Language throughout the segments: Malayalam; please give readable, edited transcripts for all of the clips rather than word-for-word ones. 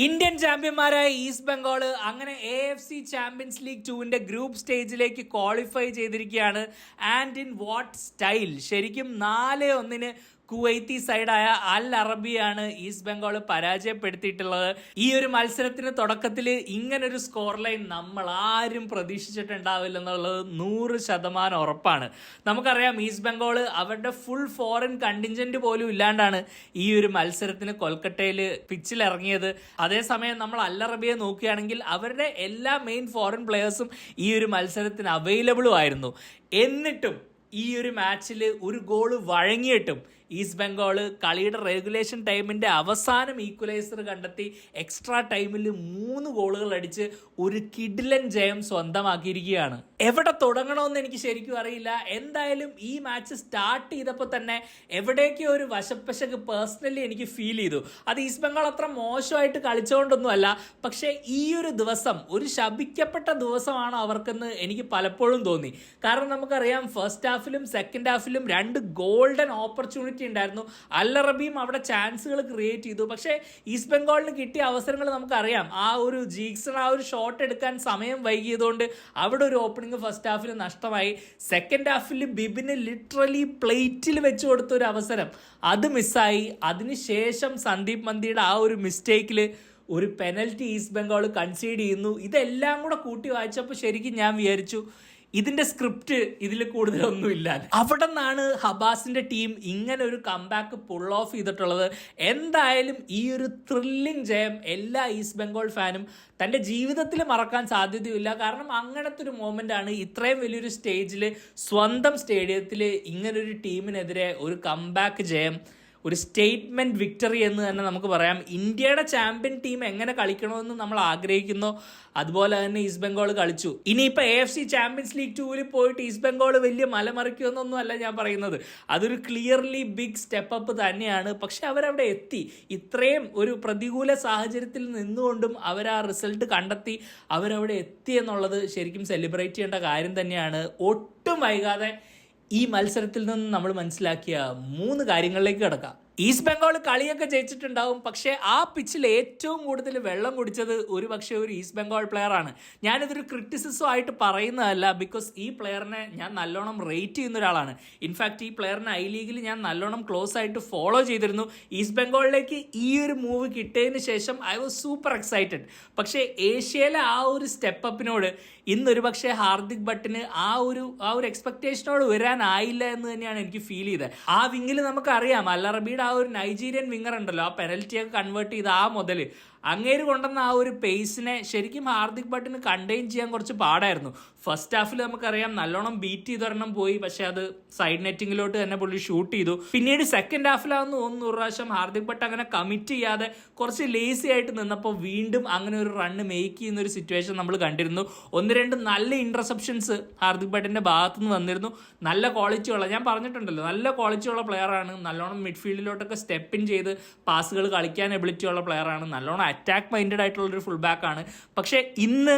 ഇന്ത്യൻ ചാമ്പ്യന്മാരായ ഈസ്റ്റ് ബംഗാൾ അങ്ങനെ AFC ചാമ്പ്യൻസ് ലീഗ് 2ന്റെ ഗ്രൂപ്പ് സ്റ്റേജിലേക്ക് ക്വാളിഫൈ ചെയ്തിരിക്കുകയാണ്. And in what style! ശരിക്കും 4-1 കുവൈത്തി സൈഡായ അൽ അറബിയാണ് ഈസ്റ്റ് ബംഗാൾ പരാജയപ്പെടുത്തിയിട്ടുള്ളത്. ഈ ഒരു മത്സരത്തിന് തുടക്കത്തിൽ ഇങ്ങനൊരു സ്കോർ ലൈൻ നമ്മൾ ആരും പ്രതീക്ഷിച്ചിട്ടുണ്ടാവില്ല എന്നുള്ളത് 100% ഉറപ്പാണ്. നമുക്കറിയാം ഈസ്റ്റ് ബംഗാൾ അവരുടെ ഫുൾ ഫോറിൻ കണ്ടിൻജന്റ് പോലും ഇല്ലാണ്ടാണ് ഈ ഒരു മത്സരത്തിന് കൊൽക്കത്തയിൽ പിച്ചിലിറങ്ങിയത്. അതേസമയം നമ്മൾ അൽ അറബിയെ നോക്കുകയാണെങ്കിൽ അവരുടെ എല്ലാ മെയിൻ ഫോറിൻ പ്ലെയേഴ്സും ഈ ഒരു മത്സരത്തിന് അവൈലബിളും ആയിരുന്നു. എന്നിട്ടും ഈ ഒരു മാച്ചിൽ ഒരു ഗോള് വഴങ്ങിയിട്ടും ഈസ്റ്റ് ബംഗാൾ കളിയുടെ റെഗുലേഷൻ ടൈമിൻ്റെ അവസാനം ഈക്വലൈസർ കണ്ടെത്തി എക്സ്ട്രാ ടൈമിൽ 3 ഗോളുകൾ അടിച്ച് ഒരു കിഡിലൻ ജയം സ്വന്തമാക്കിയിരിക്കുകയാണ്. എവിടെ തുടങ്ങണമെന്ന് എനിക്ക് ശരിക്കും അറിയില്ല. എന്തായാലും ഈ മാച്ച് സ്റ്റാർട്ട് ചെയ്തപ്പോൾ തന്നെ എവിടേക്കോ ഒരു വശപ്പശക്ക് പേഴ്സണലി എനിക്ക് ഫീൽ ചെയ്തു. അത് ഈസ്റ്റ് ബംഗാൾ അത്ര മോശമായിട്ട് കളിച്ചുകൊണ്ടൊന്നുമല്ല, പക്ഷേ ഈ ഒരു ദിവസം ഒരു ശപിക്കപ്പെട്ട ദിവസമാണ് അവർക്കെന്ന് എനിക്ക് പലപ്പോഴും തോന്നി. കാരണം നമുക്കറിയാം ഫസ്റ്റ് ഹാഫിലും സെക്കൻഡ് ഹാഫിലും 2 ഗോൾഡൻ ഓപ്പർച്യൂണിറ്റി ഉണ്ടായിരുന്നു. അൽ അറബിയും അവിടെ ചാൻസുകൾ ക്രിയേറ്റ് ചെയ്തു. പക്ഷേ ഈസ്റ്റ് ബംഗാളിന് കിട്ടിയ അവസരങ്ങൾ നമുക്കറിയാം. ആ ഒരു ജീക്സൺ ആ ഒരു ഷോട്ട് എടുക്കാൻ സമയം വൈകിയതുകൊണ്ട് അവിടെ ഒരു ഓപ്പണിംഗ് ഫസ്റ്റ് ഹാഫിൽ നഷ്ടമായി. സെക്കൻഡ് ഹാഫിൽ ബിബിന് ലിറ്ററലി പ്ലേറ്റിൽ വെച്ച് കൊടുത്ത ഒരു അവസരം അത് മിസ്സായി. അതിനുശേഷം സന്ദീപ് മന്ദിയുടെ ആ ഒരു മിസ്റ്റേക്കിൽ ഒരു പെനൽറ്റി ഈസ്റ്റ് ബംഗാൾ കൺസീഡ് ചെയ്യുന്നു. ഇതെല്ലാം കൂടെ കൂട്ടി വായിച്ചപ്പോൾ ശരിക്കും ഞാൻ വിചാരിച്ചു ഇതിന്റെ സ്ക്രിപ്റ്റ് ഇതിൽ കൂടുതലൊന്നുമില്ല. അവിടെ നിന്നാണ് ഹബാസിന്റെ ടീം ഇങ്ങനെ ഒരു കംബാക്ക് പുൾ ഓഫ് ചെയ്തിട്ടുള്ളത്. എന്തായാലും ഈ ഒരു ത്രില്ലിംഗ് ജയം എല്ലാ ഈസ്റ്റ് ബംഗാൾ ഫാനും തൻ്റെ ജീവിതത്തിൽ മറക്കാൻ സാധ്യതയില്ല. കാരണം അങ്ങനത്തെ ഒരു മൊമെന്റ് ആണ് ഇത്രയും വലിയൊരു സ്റ്റേജിൽ സ്വന്തം സ്റ്റേഡിയത്തിൽ ഇങ്ങനൊരു ടീമിനെതിരെ ഒരു കംബാക്ക് ജയം, ഒരു സ്റ്റേറ്റ്മെന്റ് വിക്ടറി എന്ന് തന്നെ നമുക്ക് പറയാം. ഇന്ത്യയുടെ ചാമ്പ്യൻ ടീം എങ്ങനെ കളിക്കണമെന്ന് നമ്മൾ ആഗ്രഹിക്കുന്നോ അതുപോലെ തന്നെ ഈസ്റ്റ് ബംഗാൾ കളിച്ചു. ഇനിയിപ്പോൾ AFC ചാമ്പ്യൻസ് ലീഗ് 2 പോയിട്ട് ഈസ്റ്റ് ബംഗാൾ വലിയ മലമറിക്കുമെന്നൊന്നും അല്ല ഞാൻ പറയുന്നത്. അതൊരു ക്ലിയർലി ബിഗ് സ്റ്റെപ്പ് അപ്പ് തന്നെയാണ്. പക്ഷെ അവരവിടെ എത്തി. ഇത്രയും ഒരു പ്രതികൂല സാഹചര്യത്തിൽ നിന്നുകൊണ്ടും അവർ ആ റിസൾട്ട് കണ്ടെത്തി അവരവിടെ എത്തി എന്നുള്ളത് ശരിക്കും സെലിബ്രേറ്റ് ചെയ്യേണ്ട കാര്യം തന്നെയാണ്. ഒട്ടും വൈകാതെ ഈ മത്സരത്തിൽ നിന്ന് നമ്മൾ മനസ്സിലാക്കിയ 3 കാര്യങ്ങളിലേക്ക് കിടക്കാം. ഈസ്റ്റ് ബംഗാൾ കളിയൊക്കെ ജയിച്ചിട്ടുണ്ടാവും, പക്ഷേ ആ പിച്ചിൽ ഏറ്റവും കൂടുതൽ വെള്ളം കുടിച്ചത് ഒരു ഈസ്റ്റ് ബംഗാൾ പ്ലെയർ ആണ്. ഞാനിതൊരു ക്രിറ്റിസിസം ആയിട്ട് പറയുന്നതല്ല, ബിക്കോസ് ഈ പ്ലെയറിനെ ഞാൻ നല്ലോണം റേറ്റ് ചെയ്യുന്ന ഒരാളാണ്. ഇൻഫാക്ട് ഈ പ്ലെയറിനെ ഐ ലീഗിൽ ഞാൻ നല്ലോണം ക്ലോസ് ആയിട്ട് ഫോളോ ചെയ്തിരുന്നു. ഈസ്റ്റ് ബംഗാളിലേക്ക് ഈ ഒരു മൂവ് കിട്ടിയതിന് ശേഷം ഐ വാസ് സൂപ്പർ എക്സൈറ്റഡ്. പക്ഷേ ഏഷ്യയിലെ ആ ഒരു സ്റ്റെപ്പ് അപ്പിനോട് ഇന്നൊരു പക്ഷേ ഹാർദിക് ഭട്ടിന് ആ ഒരു എക്സ്പെക്ടേഷനോട് വരാനായില്ല എന്ന് തന്നെയാണ് എനിക്ക് ഫീൽ ചെയ്തത്. ആ വിങ്ങിൽ നമുക്കറിയാം അൽ അറബിയുടെ ആ ഒരു നൈജീരിയൻ വിങ്ങർ ഉണ്ടല്ലോ, ആ പെനൽറ്റിയൊക്കെ കൺവേർട്ട് ചെയ്ത് ആ മുതൽ അങ്ങേര് കൊണ്ടുവന്ന ആ ഒരു പേസിനെ ശരിക്കും ഹാർദിക് ഭട്ടിന് കണ്ടെയ്ൻ ചെയ്യാൻ കുറച്ച് പാടായിരുന്നു. ഫസ്റ്റ് ഹാഫിൽ നമുക്കറിയാം നല്ലോണം ബീറ്റ് ചെയ്തൊരെണ്ണം പോയി, പക്ഷെ അത് സൈഡ് നെറ്റിങ്ങിലോട്ട് തന്നെ പുള്ളി ഷൂട്ട് ചെയ്തു. പിന്നീട് സെക്കൻഡ് ഹാഫിലാവുന്ന ഒരു പ്രാവശ്യം ഹാർദിക് ഭട്ട് അങ്ങനെ കമ്മിറ്റ് ചെയ്യാതെ കുറച്ച് ലേസി ആയിട്ട് നിന്നപ്പോൾ വീണ്ടും അങ്ങനെ ഒരു റണ്ണ് മേക്ക് ചെയ്യുന്ന ഒരു സിറ്റുവേഷൻ നമ്മൾ കണ്ടിരുന്നു. 1-2 നല്ല ഇന്റർസെപ്ഷൻസ് ഹാർദിക് ഭട്ടിന്റെ ഭാഗത്തുനിന്ന് വന്നിരുന്നു. നല്ല ക്വാളിറ്റിയുള്ള, ഞാൻ പറഞ്ഞിട്ടുണ്ടല്ലോ, നല്ല ക്വാളിറ്റിയുള്ള പ്ലെയറാണ്. നല്ലോണം മിഡ്ഫീൽഡിലോട്ടൊക്കെ സ്റ്റെപ്പ് ഇൻ ചെയ്ത് പാസുകൾ കളിക്കാൻ എബിലിറ്റി ഉള്ള പ്ലെയറാണ്. നല്ലോണം അറ്റാക്ക് മൈൻഡഡ് ആയിട്ടുള്ളൊരു ഫുൾ ബാക്ക് ആണ്. പക്ഷേ ഇന്ന്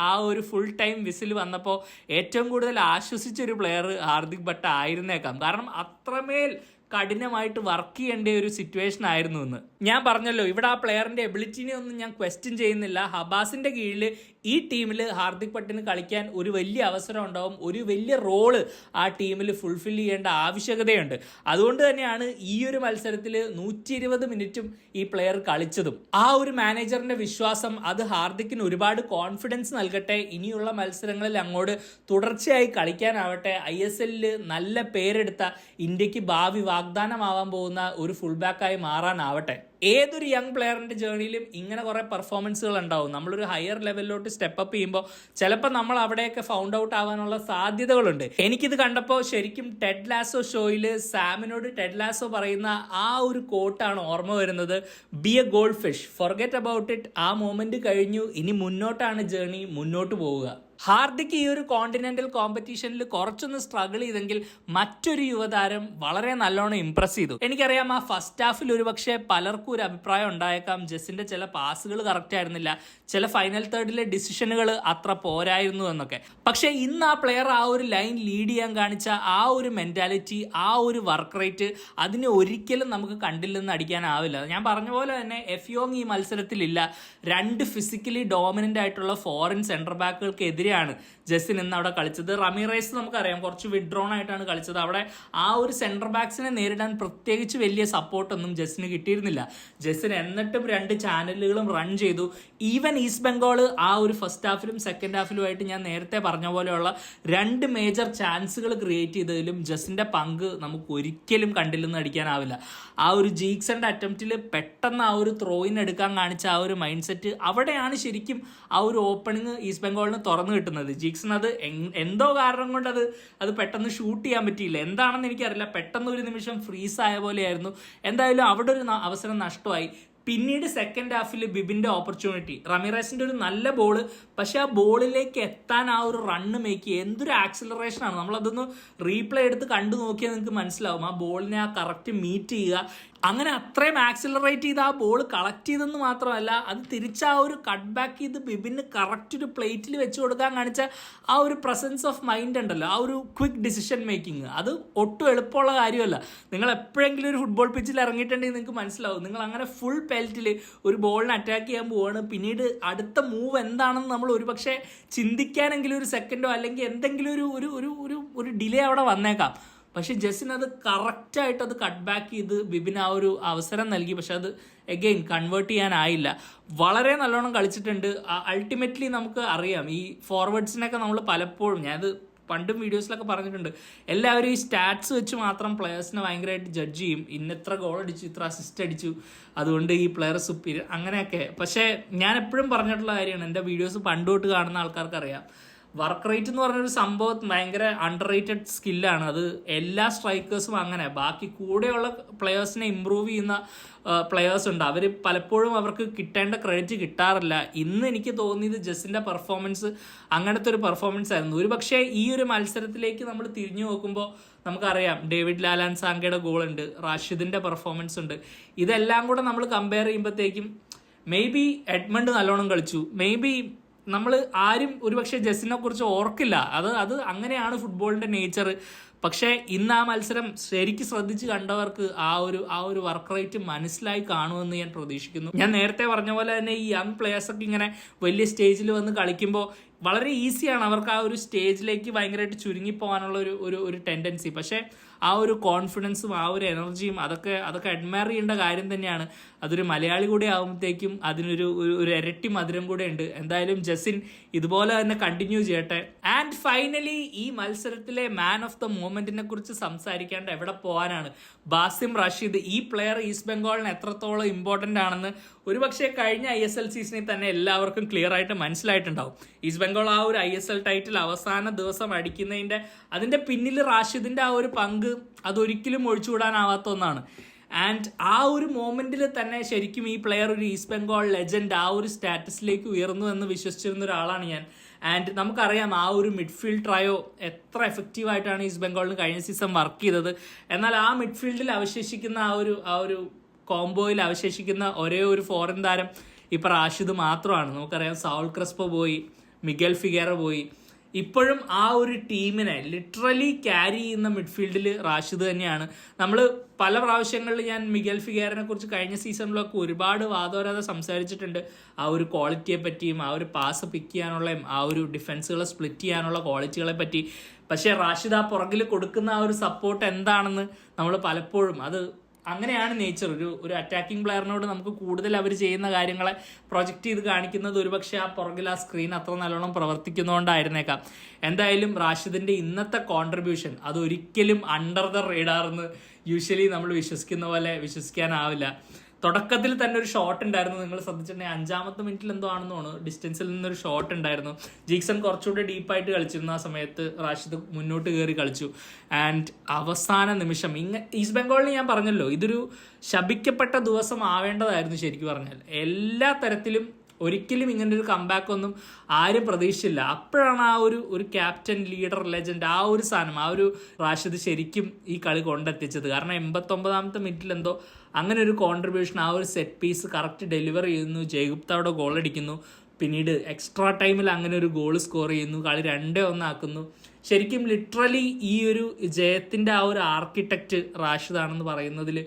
ആ ഒരു ഫുൾ ടൈം വിസിൽ വന്നപ്പോൾ ഏറ്റവും കൂടുതൽ ആശ്വസിച്ചൊരു പ്ലെയർ ഹാർദിക് ഭട്ട് ആയിരുന്നേക്കാം. കാരണം അത്രമേൽ കഠിനമായിട്ട് വർക്ക് ചെയ്യേണ്ട ഒരു സിറ്റുവേഷൻ ആയിരുന്നു എന്ന്. ഞാൻ പറഞ്ഞല്ലോ, ഇവിടെ ആ പ്ലെയറിന്റെ എബിലിറ്റിനെ ഒന്നും ഞാൻ ക്വസ്റ്റ്യൻ ചെയ്യുന്നില്ല. ഹബാസിന്റെ കീഴിൽ ഈ ടീമിൽ ഹാർദിക് ഭട്ടിന് കളിക്കാൻ ഒരു വലിയ അവസരം ഉണ്ടാവും, ഒരു വലിയ റോള് ആ ടീമിൽ ഫുൾഫിൽ ചെയ്യേണ്ട ആവശ്യകതയുണ്ട്. അതുകൊണ്ട് തന്നെയാണ് ഈ ഒരു മത്സരത്തിൽ 120 മിനിറ്റും ഈ പ്ലെയർ കളിച്ചതും. ആ ഒരു മാനേജറിന്റെ വിശ്വാസം അത് ഹാർദിക്കിന് ഒരുപാട് കോൺഫിഡൻസ് നൽകട്ടെ. ഇനിയുള്ള മത്സരങ്ങളിൽ അങ്ങോട്ട് തുടർച്ചയായി കളിക്കാനാവട്ടെ. ISL നല്ല പേരെടുത്ത ഇന്ത്യക്ക് ഭാവി വാഗ്ദാനമാവാൻ പോകുന്ന ഒരു ഫുൾ ബാക്കായി മാറാനാവട്ടെ. ഏതൊരു യങ് പ്ലെയറിന്റെ ജേർണിയിലും ഇങ്ങനെ കുറെ പെർഫോമൻസുകൾ ഉണ്ടാവും. നമ്മളൊരു ഹയർ ലെവലിലോട്ട് സ്റ്റെപ്പ് അപ്പ് ചെയ്യുമ്പോൾ ചിലപ്പോൾ നമ്മൾ അവിടെയൊക്കെ ഫൗണ്ട് ഔട്ട് ആവാനുള്ള സാധ്യതകളുണ്ട്. എനിക്കിത് കണ്ടപ്പോൾ ശരിക്കും ടെഡ് ലാസോ ഷോയിൽ സാമിനോട് ടെഡ് ലാസോ പറയുന്ന ആ ഒരു കോട്ടാണ് ഓർമ്മ വരുന്നത്. B A gold fish, forget about it. ആ മൊമെന്റ് കഴിഞ്ഞു, ഇനി മുന്നോട്ടാണ് ജേർണി, മുന്നോട്ട് പോവുക. ഹാർദിക് ഈ ഒരു കോണ്ടിനെന്റൽ കോമ്പറ്റീഷനിൽ കുറച്ചൊന്ന് സ്ട്രഗിൾ ചെയ്തെങ്കിൽ മറ്റൊരു യുവതാരം വളരെ നല്ലോണം ഇംപ്രസ് ചെയ്തു. എനിക്കറിയാം ആ ഫസ്റ്റ് ഹാഫിൽ ഒരുപക്ഷെ പലർക്കും ഒരു അഭിപ്രായം ഉണ്ടായേക്കാം, ജസ്സിന്റെ ചില പാസുകൾ കറക്റ്റ് ആയിരുന്നില്ല, ചില ഫൈനൽ തേർഡിലെ ഡിസിഷനുകൾ അത്ര പോരായിരുന്നു എന്നൊക്കെ. പക്ഷേ ഇന്ന് ആ പ്ലെയർ ആ ഒരു ലൈൻ ലീഡ് ചെയ്യാൻ കാണിച്ച ആ ഒരു മെന്റാലിറ്റി, ആ ഒരു വർക്ക് റേറ്റ്, അതിനെ ഒരിക്കലും നമുക്ക് കണ്ടില്ലെന്ന് അടിക്കാനാവില്ല. ഞാൻ പറഞ്ഞ പോലെ തന്നെ എഫ്യോങ് ഈ മത്സരത്തിലില്ല. രണ്ട് ഫിസിക്കലി ഡോമിനന്റ് ആയിട്ടുള്ള ഫോറിൻ സെന്റർ ബാക്കുകൾക്ക് എതിരെയാണ് ജസ്സിൻ ഇന്ന് അവിടെ കളിച്ചത്. റമീറേസ് നമുക്കറിയാം കുറച്ച് വിഡ്രോൺ ആയിട്ടാണ് കളിച്ചത്. അവിടെ ആ ഒരു സെന്റർ ബാക്സിനെ നേരിടാൻ പ്രത്യേകിച്ച് വലിയ സപ്പോർട്ടൊന്നും ജസ്സിന് കിട്ടിയിരുന്നില്ല. ജസ്സിൻ എന്നിട്ടും രണ്ട് ചാനലുകളും റൺ ചെയ്തു. ഈവൻ ഈസ്റ്റ് ബംഗാൾ ആ ഒരു ഫസ്റ്റ് ഹാഫിലും സെക്കൻഡ് ഹാഫിലുമായിട്ട് ഞാൻ നേരത്തെ പറഞ്ഞ പോലെയുള്ള രണ്ട് മേജർ ചാൻസുകൾ ക്രിയേറ്റ് ചെയ്തതിലും ജസ്സിന്റെ പങ്ക് നമുക്ക് ഒരിക്കലും കണ്ടില്ലെന്ന് അടിക്കാനാവില്ല. ആ ഒരു ജീക്സന്റെ അറ്റംപ്റ്റിൽ പെട്ടെന്ന് ആ ഒരു ത്രോയിൻ എടുക്കാൻ കാണിച്ച ആ ഒരു മൈൻഡ് സെറ്റ്, അവിടെയാണ് ശരിക്കും ആ ഒരു ഓപ്പണിങ് ഈസ്റ്റ് ബംഗാളിന് തുറന്നു കിട്ടുന്നത്. ജീക്സൺ അത് എന്തോ കാരണം കൊണ്ട് അത് പെട്ടെന്ന് ഷൂട്ട് ചെയ്യാൻ പറ്റിയില്ല, എന്താണെന്ന് എനിക്കറിയില്ല. പെട്ടെന്ന് ഒരു നിമിഷം ഫ്രീസ് ആയ പോലെയായിരുന്നു. എന്തായാലും അവിടെ ഒരു അവസരം നഷ്ടമായി. പിന്നീട് സെക്കൻഡ് ഹാഫിൽ ബിബിന്റെ ഓപ്പർച്യൂണിറ്റി, റമീറസിന്റെ ഒരു നല്ല ബോള്, പക്ഷെ ആ ബോളിലേക്ക് എത്താൻ ആ ഒരു റണ്ണ് മേക്ക് ചെയ്യുക, എന്തൊരു ആക്സിലറേഷൻ ആണ്. നമ്മളതൊന്ന് റീപ്ലേ എടുത്ത് കണ്ടു നോക്കിയാൽ നിങ്ങൾക്ക് മനസ്സിലാവും. ആ ബോളിനെ ആ കറക്റ്റ് മീറ്റ് ചെയ്യുക, അങ്ങനെ അത്രയും ആക്സിലറേറ്റ് ചെയ്ത് ആ ബോൾ കളക്ട് ചെയ്തെന്ന് മാത്രമല്ല അത് തിരിച്ച് ആ ഒരു കട്ട് ബാക്ക് ചെയ്ത് ബിബിന് കറക്റ്റ് ഒരു പ്ലേറ്റിൽ വെച്ച് കൊടുക്കാൻ കാണിച്ച ആ ഒരു പ്രസൻസ് ഓഫ് മൈൻഡ് ഉണ്ടല്ലോ, ആ ഒരു ക്വിക്ക് ഡിസിഷൻ മേക്കിംഗ്, അത് ഒട്ടും എളുപ്പമുള്ള കാര്യമല്ല. നിങ്ങൾ എപ്പോഴെങ്കിലും ഒരു ഫുട്ബോൾ പിച്ചിൽ ഇറങ്ങിയിട്ടുണ്ടെങ്കിൽ നിങ്ങൾക്ക് മനസ്സിലാവും. നിങ്ങൾ അങ്ങനെ ഫുൾ പെൽറ്റിൽ ഒരു ബോളിനെ അറ്റാക്ക് ചെയ്യാൻ പോവാണ്. പിന്നീട് അടുത്ത മൂവ് എന്താണെന്ന് നമ്മൾ ഒരുപക്ഷെ ചിന്തിക്കാനെങ്കിലും ഒരു സെക്കൻഡോ അല്ലെങ്കിൽ എന്തെങ്കിലും ഒരു ഡിലേ അവിടെ വന്നേക്കാം. പക്ഷെ ജസ്സിന് അത് കറക്റ്റായിട്ട് അത് കട്ട് ബാക്ക് ചെയ്ത് ബിബിന് ആ ഒരു അവസരം നൽകി. പക്ഷെ അത് എഗെയിൻ കൺവേർട്ട് ചെയ്യാനായില്ല. വളരെ നല്ലോണം കളിച്ചിട്ടുണ്ട്. അൾട്ടിമേറ്റ്ലി നമുക്ക് അറിയാം ഈ ഫോർവേഡ്സിനൊക്കെ നമ്മൾ പലപ്പോഴും, ഞാനത് പണ്ടും വീഡിയോസിലൊക്കെ പറഞ്ഞിട്ടുണ്ട്, എല്ലാവരും ഈ സ്റ്റാറ്റ്സ് വെച്ച് മാത്രം പ്ലെയേഴ്സിനെ ഭയങ്കരമായിട്ട് ജഡ്ജ് ചെയ്യും. ഇത്ര ഗോൾ അടിച്ചു, ഇത്ര അസിസ്റ്റ് അടിച്ചു, അതുകൊണ്ട് ഈ പ്ലെയർ സുപ്പീരിയർ അങ്ങനെയൊക്കെ. പക്ഷേ ഞാൻ എപ്പോഴും പറഞ്ഞിട്ടുള്ള കാര്യമാണ്, എൻ്റെ വീഡിയോസ് പണ്ട് തൊട്ട് കാണുന്ന ആൾക്കാർക്ക് അറിയാം, വർക്ക് റേറ്റ് എന്ന് പറഞ്ഞൊരു സംഭവം ഭയങ്കര അണ്ടർ റേറ്റഡ് സ്കില്ലാണ്. അത് എല്ലാ സ്ട്രൈക്കേഴ്സും അങ്ങനെ. ബാക്കി കൂടെയുള്ള പ്ലെയേഴ്സിനെ ഇമ്പ്രൂവ് ചെയ്യുന്ന പ്ലെയേഴ്സ് ഉണ്ട്, അവർ പലപ്പോഴും അവർക്ക് കിട്ടേണ്ട ക്രെഡിറ്റ് കിട്ടാറില്ല. ഇന്ന് എനിക്ക് തോന്നിയത് ജസ്സിന്റെ പെർഫോമൻസ് അങ്ങനത്തെ ഒരു പെർഫോമൻസ് ആയിരുന്നു. ഒരു പക്ഷേ ഈ ഒരു മത്സരത്തിലേക്ക് നമ്മൾ തിരിഞ്ഞു നോക്കുമ്പോൾ നമുക്കറിയാം ഡേവിഡ് ലാലാൻ സാങ്കയുടെ ഗോൾ ഉണ്ട്, റാഷിദിന്റെ പെർഫോമൻസ് ഉണ്ട്. ഇതെല്ലാം കൂടെ നമ്മൾ കമ്പയർ ചെയ്യുമ്പോഴത്തേക്കും മേ ബി എഡ്മണ്ട് നല്ലോണം കളിച്ചു, മേ ബി നമ്മൾ ആരും ഒരുപക്ഷെ ജസ്സിനെ കുറിച്ച് ഓർക്കില്ല. അത് അങ്ങനെയാണ് ഫുട്ബോളിന്റെ നേച്ചർ. പക്ഷേ ഇന്ന് ആ മത്സരം ശരിക്കും ശ്രദ്ധിച്ച് കണ്ടവർക്ക് ആ ഒരു വർക്ക് റേറ്റ് മനസ്സിലായി കാണുമെന്ന് ഞാൻ പ്രതീക്ഷിക്കുന്നു. ഞാൻ നേരത്തെ പറഞ്ഞ പോലെ തന്നെ ഈ യങ് പ്ലെയേഴ്സൊക്കെ ഇങ്ങനെ വലിയ സ്റ്റേജിൽ വന്ന് കളിക്കുമ്പോൾ വളരെ ഈസിയാണ് അവർക്ക് ആ ഒരു സ്റ്റേജിലേക്ക് ഭയങ്കരമായിട്ട് ചുരുങ്ങിപ്പോകാനുള്ള ഒരു ടെൻഡൻസി. പക്ഷേ ആ ഒരു കോൺഫിഡൻസും ആ ഒരു എനർജിയും അതൊക്കെ അഡ്മയർ ചെയ്യേണ്ട കാര്യം തന്നെയാണ്. അതൊരു മലയാളി കൂടെ ആകുമ്പോഴത്തേക്കും അതിനൊരു ഇരട്ടി മധുരം കൂടെ ഉണ്ട്. എന്തായാലും ജസ്സിൻ ഇതുപോലെ തന്നെ കണ്ടിന്യൂ ചെയ്യട്ടെ. ആൻഡ് ഫൈനലി ഈ മത്സരത്തിലെ മാൻ ഓഫ് ദ മൂമെന്റിനെ കുറിച്ച് സംസാരിക്കാണ്ട് എവിടെ പോകാനാണ്. ബാസിം റഷീദ്, ഈ പ്ലെയർ ഈസ്റ്റ് ബംഗാളിന് എത്രത്തോളം ഇമ്പോർട്ടൻ്റ് ആണെന്ന് ഒരുപക്ഷെ കഴിഞ്ഞ ISL സീസണിൽ തന്നെ എല്ലാവർക്കും ക്ലിയർ ആയിട്ട് മനസ്സിലായിട്ടുണ്ടാവും. ഈസ്റ്റ് ബംഗാൾ ആ ഒരു ISL ടൈറ്റിൽ അവസാന ദിവസം അതിന്റെ പിന്നിൽ റാഷിദിന്റെ ആ ഒരു പങ്ക് അതൊരിക്കലും ഒഴിച്ചുകൂടാനാവാത്ത ഒന്നാണ്. ആൻഡ് ആ ഒരു മൊമെന്റിൽ തന്നെ ശരിക്കും ഈ പ്ലെയർ ഒരു ഈസ്റ്റ് ബംഗാൾ ലെജൻഡ് ആ ഒരു സ്റ്റാറ്റസിലേക്ക് ഉയർന്നു എന്ന് വിശ്വസിച്ചിരുന്ന ഒരാളാണ് ഞാൻ. ആൻഡ് നമുക്കറിയാം ആ ഒരു മിഡ്ഫീൽഡ് ട്രയോ എത്ര എഫക്റ്റീവായിട്ടാണ് ഈസ്റ്റ് ബംഗാളിന് കഴിഞ്ഞ സീസൺ വർക്ക് ചെയ്തത്. എന്നാൽ ആ മിഡ്ഫീൽഡിൽ അവശേഷിക്കുന്ന ആ ഒരു കോംബോയിൽ അവശേഷിക്കുന്ന ഒരേ ഒരു ഫോറിൻ താരം ഇപ്പം റാഷിദ് മാത്രമാണ്. നമുക്കറിയാം സൗൾ ക്രെസ്പോ പോയി, മിഗൽ ഫിഗേറ പോയി. ഇപ്പോഴും ആ ഒരു ടീമിനെ ലിറ്ററലി ക്യാരി ചെയ്യുന്ന മിഡ്ഫീൽഡിൽ റാഷിദ് തന്നെയാണ്. നമ്മൾ പല പ്രാവശ്യങ്ങളിൽ ഞാൻ മിഗൽ ഫിഗേറിനെ കുറിച്ച് കഴിഞ്ഞ സീസണിലൊക്കെ ഒരുപാട് വാദോരാതെ സംസാരിച്ചിട്ടുണ്ട്. ആ ഒരു ക്വാളിറ്റിയെ പറ്റിയും ആ ഒരു പാസ് പിക്ക് ചെയ്യാനുള്ളയും ആ ഒരു ഡിഫൻസുകളെ സ്പ്ലിറ്റ് ചെയ്യാനുള്ള ക്വാളിറ്റികളെ പറ്റി. പക്ഷേ റാഷിദ് ആ പുറകിൽ കൊടുക്കുന്ന ആ ഒരു സപ്പോർട്ട് എന്താണെന്ന് നമ്മൾ പലപ്പോഴും അങ്ങനെയാണ് നേച്ചർ. ഒരു അറ്റാക്കിംഗ് പ്ലെയറിനോട് നമുക്ക് കൂടുതൽ അവർ ചെയ്യുന്ന കാര്യങ്ങളെ പ്രൊജക്റ്റ് ചെയ്ത് കാണിക്കുന്നത് ഒരുപക്ഷെ ആ പുറകിൽ ആ സ്ക്രീൻ അത്ര നല്ലോണം പ്രവർത്തിക്കുന്നതുകൊണ്ടായിരുന്നേക്കാം. എന്തായാലും റാഷിദിന്റെ ഇന്നത്തെ കോൺട്രിബ്യൂഷൻ അതൊരിക്കലും അണ്ടർ ദ റേഡാർ എന്ന് യൂഷ്വലി നമ്മൾ വിശ്വസിക്കുന്ന പോലെ വിശ്വസിക്കാനാവില്ല. തുടക്കത്തിൽ തന്നെ ഒരു ഷോട്ട് ഉണ്ടായിരുന്നു, നിങ്ങൾ ശ്രദ്ധിച്ചിട്ടുണ്ടെങ്കിൽ 5ാമത്തെ മിനിറ്റിൽ എന്തോ ആണെന്ന് തോന്നുന്നു, ഡിസ്റ്റൻസിൽ നിന്നൊരു ഷോട്ട് ഉണ്ടായിരുന്നു. ജീക്സൺ കുറച്ചുകൂടി ഡീപ്പായിട്ട് കളിച്ചിരുന്ന ആ സമയത്ത് റാഷിദ് മുന്നോട്ട് കയറി കളിച്ചു. ആൻഡ് അവസാന നിമിഷം ഈസ്റ്റ് ബംഗാളിന് ഞാൻ പറഞ്ഞല്ലോ ഇതൊരു ശപിക്കപ്പെട്ട ദിവസം ആവേണ്ടതായിരുന്നു. ശരിക്കും പറഞ്ഞാൽ എല്ലാ തരത്തിലും ഒരിക്കലും ഇങ്ങനെ ഒരു കംബാക്ക് ഒന്നും ആരും പ്രതീക്ഷിച്ചില്ല. അപ്പോഴാണ് ആ ഒരു ക്യാപ്റ്റൻ, ലീഡർ, ലെജൻഡ്, ആ ഒരു സാധനം, ആ ഒരു റാഷിദ് ശരിക്കും ഈ കളി കൊണ്ടെത്തിച്ചത്. കാരണം 89ാമത്തെ മിനിറ്റിൽ എന്തോ അങ്ങനെ ഒരു കോൺട്രിബ്യൂഷൻ, ആ ഒരു സെറ്റ് പീസ് കറക്റ്റ് ഡെലിവർ ചെയ്യുന്നു, ജയ്ഗുപ്ത അവിടെ ഗോൾ അടിക്കുന്നു, പിന്നീട് എക്സ്ട്രാ ടൈമിൽ അങ്ങനെ ഒരു ഗോൾ സ്കോർ ചെയ്യുന്നു, കളി 2-1 ആക്കുന്നു. ശരിക്കും ലിറ്ററലി ഈ ഒരു ജയത്തിൻ്റെ ആ ഒരു ആർക്കിടെക്റ്റ് റാഷിദാണെന്ന് പറയുന്നതിൽ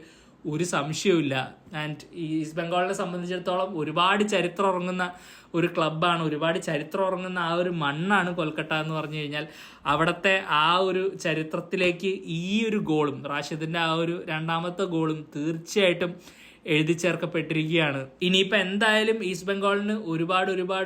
ഒരു സംശയവുമില്ല. ആൻഡ് ഈ ഈസ്റ്റ് ബംഗാളിനെ സംബന്ധിച്ചിടത്തോളം ഒരുപാട് ചരിത്രം ഉറങ്ങുന്ന ഒരു ക്ലബ്ബാണ്, ഒരുപാട് ചരിത്രം ഉറങ്ങുന്ന ആ ഒരു മണ്ണാണ് കൊൽക്കത്ത എന്ന് പറഞ്ഞു കഴിഞ്ഞാൽ. അവിടുത്തെ ആ ഒരു ചരിത്രത്തിലേക്ക് ഈ ഒരു ഗോളും, റാഷിദിൻ്റെ ആ ഒരു 2ാമത്തെ ഗോളും തീർച്ചയായിട്ടും എഴുതി ചേർക്കപ്പെട്ടിരിക്കുകയാണ്. ഇനിയിപ്പോൾ എന്തായാലും ഈസ്റ്റ് ബംഗാളിന്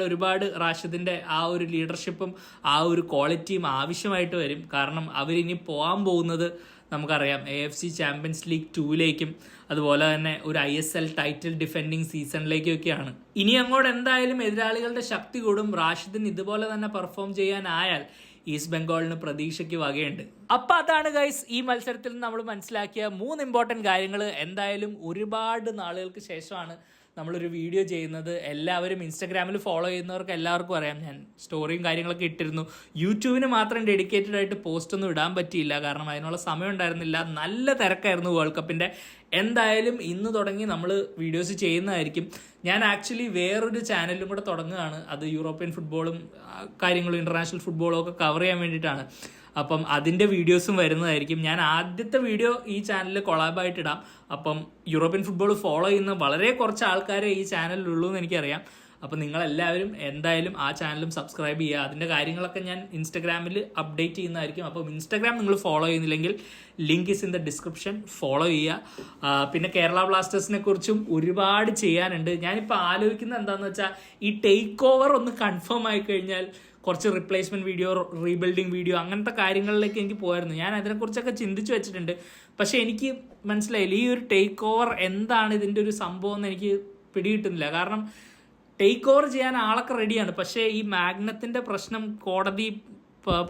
ഒരുപാട് റാഷിദിൻ്റെ ആ ഒരു ലീഡർഷിപ്പും ആ ഒരു ക്വാളിറ്റിയും ആവശ്യമായിട്ട് വരും. കാരണം അവരിനി പോകാൻ പോകുന്നത് നമുക്കറിയാം AFC ചാമ്പ്യൻസ് ലീഗ് 2ലേക്കും അതുപോലെ തന്നെ ഒരു ISL ടൈറ്റിൽ ഡിഫെൻഡിങ് സീസണിലേക്കൊക്കെയാണ്. ഇനി അങ്ങോട്ട് എന്തായാലും എതിരാളികളുടെ ശക്തി കൂടും. റാഷിദിന് ഇതുപോലെ തന്നെ പെർഫോം ചെയ്യാനായാൽ ഈസ്റ്റ് ബംഗാളിന് പ്രതീക്ഷയ്ക്ക് വകയുണ്ട്. അപ്പം അതാണ് ഗൈസ് ഈ മത്സരത്തിൽ നമ്മൾ മനസ്സിലാക്കിയ 3 ഇമ്പോർട്ടൻറ്റ് കാര്യങ്ങൾ. എന്തായാലും ഒരുപാട് നാളുകൾക്ക് ശേഷമാണ് നമ്മളൊരു വീഡിയോ ചെയ്യുന്നത്. എല്ലാവരും ഇൻസ്റ്റാഗ്രാമിൽ ഫോളോ ചെയ്യുന്നവർക്ക് എല്ലാവർക്കും അറിയാം, ഞാൻ സ്റ്റോറിയും കാര്യങ്ങളൊക്കെ ഇട്ടിരുന്നു. യൂട്യൂബിന് മാത്രം ഡെഡിക്കേറ്റഡ് ആയിട്ട് പോസ്റ്റൊന്നും ഇടാൻ പറ്റിയില്ല, കാരണം അതിനുള്ള സമയം ഉണ്ടായിരുന്നില്ല. നല്ല തിരക്കായിരുന്നു വേൾഡ് കപ്പിൻ്റെ. എന്തായാലും ഇന്ന് തുടങ്ങി നമ്മൾ വീഡിയോസ് ചെയ്യുന്നതായിരിക്കും. ഞാൻ ആക്ച്വലി വേറൊരു ചാനലും കൂടെ തുടങ്ങുകയാണ്. അത് യൂറോപ്യൻ ഫുട്ബോളും കാര്യങ്ങളും ഇൻ്റർനാഷണൽ ഫുട്ബോളും ഒക്കെ കവർ ചെയ്യാൻ വേണ്ടിയിട്ടാണ്. അപ്പം അതിൻ്റെ വീഡിയോസും വരുന്നതായിരിക്കും. ഞാൻ ആദ്യത്തെ വീഡിയോ ഈ ചാനലിൽ കൊളാബായിട്ട് ഇടാം. അപ്പം യൂറോപ്യൻ ഫുട്ബോൾ ഫോളോ ചെയ്യുന്ന വളരെ കുറച്ച് ആൾക്കാരെ ഈ ചാനലിലുള്ളൂ എന്ന് എനിക്കറിയാം. അപ്പം നിങ്ങളെല്ലാവരും എന്തായാലും ആ ചാനലും സബ്സ്ക്രൈബ് ചെയ്യുക. അതിൻ്റെ കാര്യങ്ങളൊക്കെ ഞാൻ ഇൻസ്റ്റാഗ്രാമിൽ അപ്ഡേറ്റ് ചെയ്യുന്നതായിരിക്കും. അപ്പം ഇൻസ്റ്റാഗ്രാം നിങ്ങൾ ഫോളോ ചെയ്യുന്നില്ലെങ്കിൽ link is in the description, follow ചെയ്യുക. പിന്നെ കേരള ബ്ലാസ്റ്റേഴ്സിനെ കുറിച്ചും ഒരുപാട് ചെയ്യാനുണ്ട്. ഞാനിപ്പോൾ ആലോചിക്കുന്നത് എന്താണെന്ന് വെച്ചാൽ ഈ ടേക്ക് ഓവർ ഒന്ന് കൺഫേം ആയി കഴിഞ്ഞാൽ കുറച്ച് റിപ്ലേസ്മെൻറ്റ് വീഡിയോ, റീബിൽഡിങ് വീഡിയോ, അങ്ങനത്തെ കാര്യങ്ങളിലേക്ക് എനിക്ക് പോയിരുന്നു. ഞാൻ അതിനെക്കുറിച്ചൊക്കെ ചിന്തിച്ച് വെച്ചിട്ടുണ്ട്. പക്ഷേ എനിക്ക് മനസ്സിലായില്ല ഈ ഒരു ടേക്ക് ഓവർ എന്താണ് ഇതിൻ്റെ ഒരു സംഭവം എന്ന് എനിക്ക് പിടികിട്ടുന്നില്ല. കാരണം ടേക്ക് ഓവർ ചെയ്യാൻ ആളൊക്കെ റെഡിയാണ്, പക്ഷേ ഈ മാഗ്നത്തിൻ്റെ പ്രശ്നം, കോടതി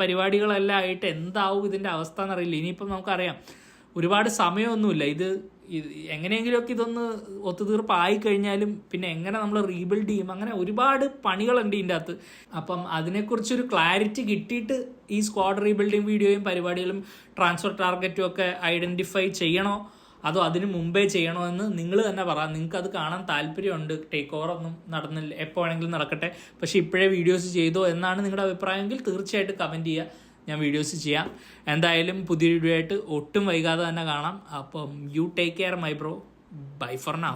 പരിപാടികളെല്ലാം ആയിട്ട് എന്താവും ഇതിൻ്റെ അവസ്ഥ എന്നറിയില്ല. ഇനിയിപ്പം നമുക്കറിയാം ഒരുപാട് സമയമൊന്നുമില്ല. ഇത് എങ്ങനെയെങ്കിലുമൊക്കെ ഇതൊന്ന് ഒത്തുതീർപ്പായി കഴിഞ്ഞാലും പിന്നെ എങ്ങനെ നമ്മൾ റീബിൽഡ് ചെയ്യും, അങ്ങനെ ഒരുപാട് പണികളുണ്ട് ഇതിൻ്റെ അകത്ത്. അപ്പം അതിനെക്കുറിച്ചൊരു ക്ലാരിറ്റി കിട്ടിയിട്ട് ഈ സ്ക്വാഡ് റീബിൽഡിങ് വീഡിയോയും പരിപാടികളും ട്രാൻസ്ഫർ ടാർഗറ്റും ഒക്കെ ഐഡൻറ്റിഫൈ ചെയ്യണോ അതോ അതിന് മുമ്പേ ചെയ്യണോ എന്ന് നിങ്ങൾ തന്നെ പറയാം. നിങ്ങൾക്ക് അത് കാണാൻ താല്പര്യമുണ്ട്. ടേക്ക് ഓവർ ഒന്നും നടന്നില്ല, എപ്പോൾ വേണമെങ്കിലും നടക്കട്ടെ, പക്ഷേ ഇപ്പോഴേ വീഡിയോസ് ചെയ്തോ എന്നാണ് നിങ്ങളുടെ അഭിപ്രായമെങ്കിൽ തീർച്ചയായിട്ടും കമൻറ്റ് ചെയ്യുക. ഞാൻ വീഡിയോസ് ചെയ്യാം. എന്തായാലും പുതിയ വീഡിയോ ആയിട്ട് ഒട്ടും വൈകാതെ തന്നെ കാണാം. അപ്പം you take care my bro. Bye for now.